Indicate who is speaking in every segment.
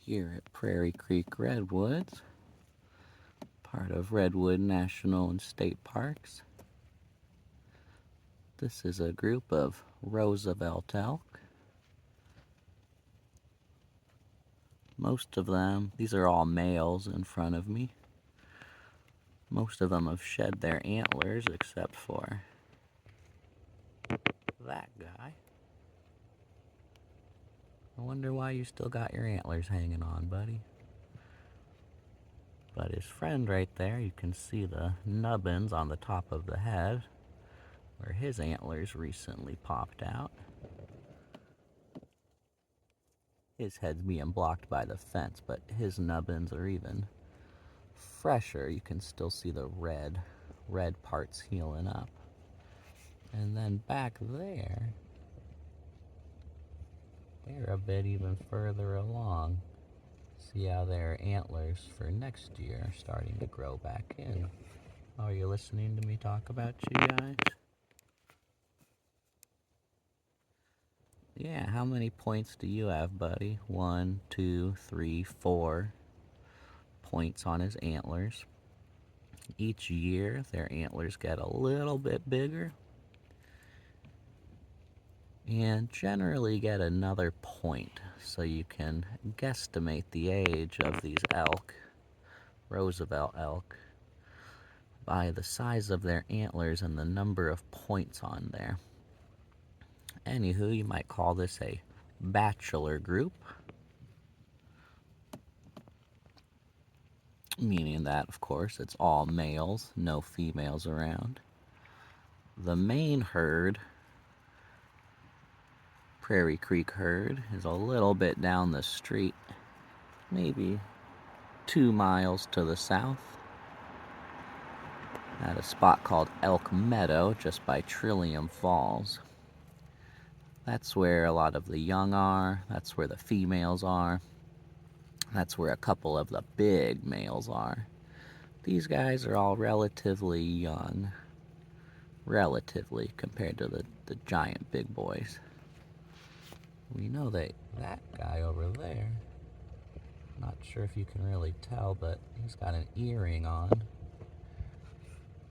Speaker 1: Here at Prairie Creek Redwoods, part of Redwood National and State Parks. This is a group of Roosevelt elk. Most of them, these are all males in front of me. Most of them have shed their antlers except for that guy. I wonder why you still got your antlers hanging on, buddy. But his friend right there, you can see the nubbins on the top of the head where his antlers recently popped out. His head's being blocked by the fence, but his nubbins are even fresher. You can still see the red parts healing up. And then back there, they're a bit even further along. See how their antlers for next year are starting to grow back in. Are you listening to me talk about you guys? Yeah, how many points do you have, buddy? 1, 2, 3, 4 points on his antlers. Each year, their antlers get a little bit bigger and generally get another point, so you can guesstimate the age of these elk, Roosevelt elk, by the size of their antlers and the number of points on there. Anywho, you might call this a bachelor group, meaning that, of course, it's all males, no females around. The main herd, Prairie Creek herd, is a little bit down the street, maybe 2 miles to the south, at a spot called Elk Meadow, just by Trillium Falls. That's where a lot of the young are, that's where the females are, that's where a couple of the big males are. These guys are all relatively young, relatively, compared to the giant big boys. We know that guy over there, not sure if you can really tell, but he's got an earring on.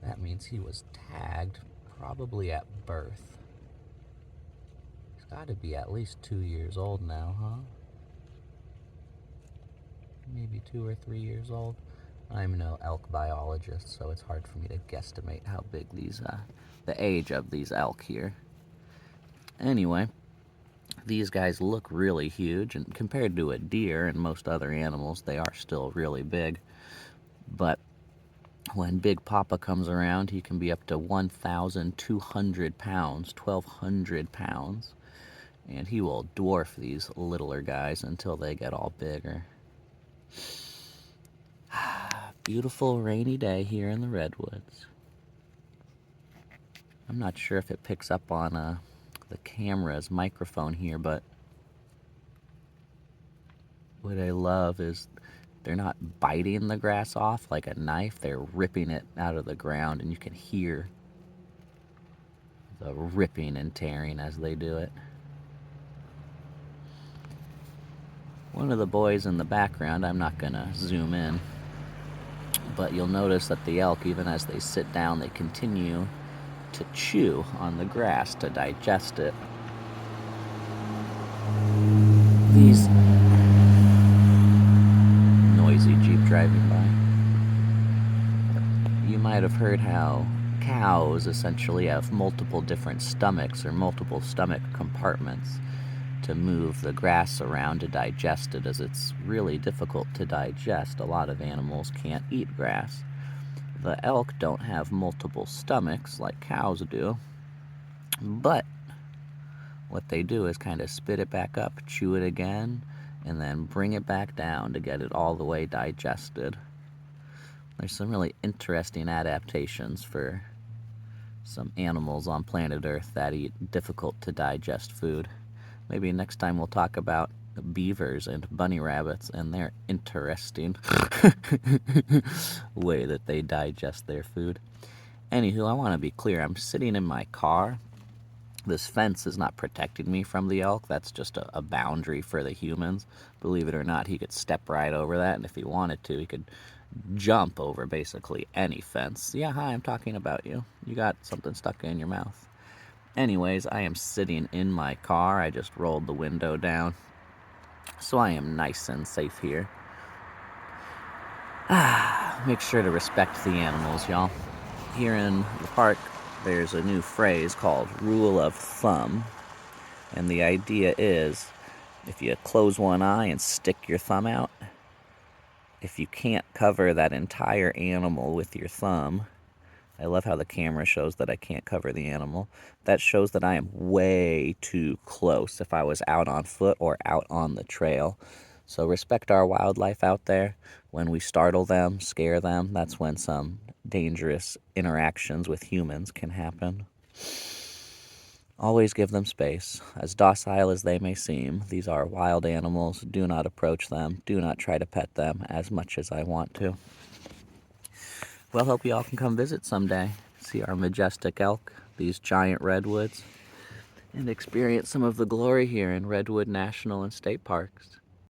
Speaker 1: That means he was tagged probably at birth. He's got to be at least 2 years old now, huh? Maybe 2 or 3 years old. I'm no elk biologist, so it's hard for me to guesstimate how big these, the age of these elk here. Anyway, these guys look really huge, and compared to a deer and most other animals, they are still really big. But when Big Papa comes around, he can be up to 1,200 pounds, 1,200 pounds, and he will dwarf these littler guys until they get all bigger. Beautiful rainy day here in the Redwoods. I'm not sure if it picks up on the camera's microphone here, but what I love is they're not biting the grass off like a knife, they're ripping it out of the ground, and you can hear the ripping and tearing as they do it. One of the boys in the background, I'm not gonna zoom in, but you'll notice that the elk, even as they sit down, they continue to chew on the grass to digest it. These noisy Jeep driving by. You might have heard how cows essentially have multiple different stomachs or multiple stomach compartments to move the grass around to digest it, as it's really difficult to digest. A lot of animals can't eat grass. The elk don't have multiple stomachs like cows do, but what they do is kind of spit it back up, chew it again, and then bring it back down to get it all the way digested. There's some really interesting adaptations for some animals on planet Earth that eat difficult to digest food. Maybe next time we'll talk about beavers and bunny rabbits and their interesting way that they digest their food. Anywho, I want to be clear. I'm sitting in my car, This fence is not protecting me from the elk. That's just a boundary for the humans. Believe it or not, he could step right over that, and if he wanted to, he could jump over basically any fence. Yeah, hi, I'm talking about you. You got something stuck in your mouth. Anyways, I am sitting in my car. I just rolled the window down, so I am nice and safe here. Make sure to respect the animals, y'all. Here in the park, there's a new phrase called rule of thumb. And the idea is, if you close one eye and stick your thumb out, if you can't cover that entire animal with your thumb, I love how the camera shows that I can't cover the animal. That shows that I am way too close if I was out on foot or out on the trail. So respect our wildlife out there. When we startle them, scare them, that's when some dangerous interactions with humans can happen. Always give them space. As docile as they may seem, these are wild animals. Do not approach them. Do not try to pet them as much as I want to. Well, hope you all can come visit someday. See our majestic elk, these giant redwoods, and experience some of the glory here in Redwood National and State Parks.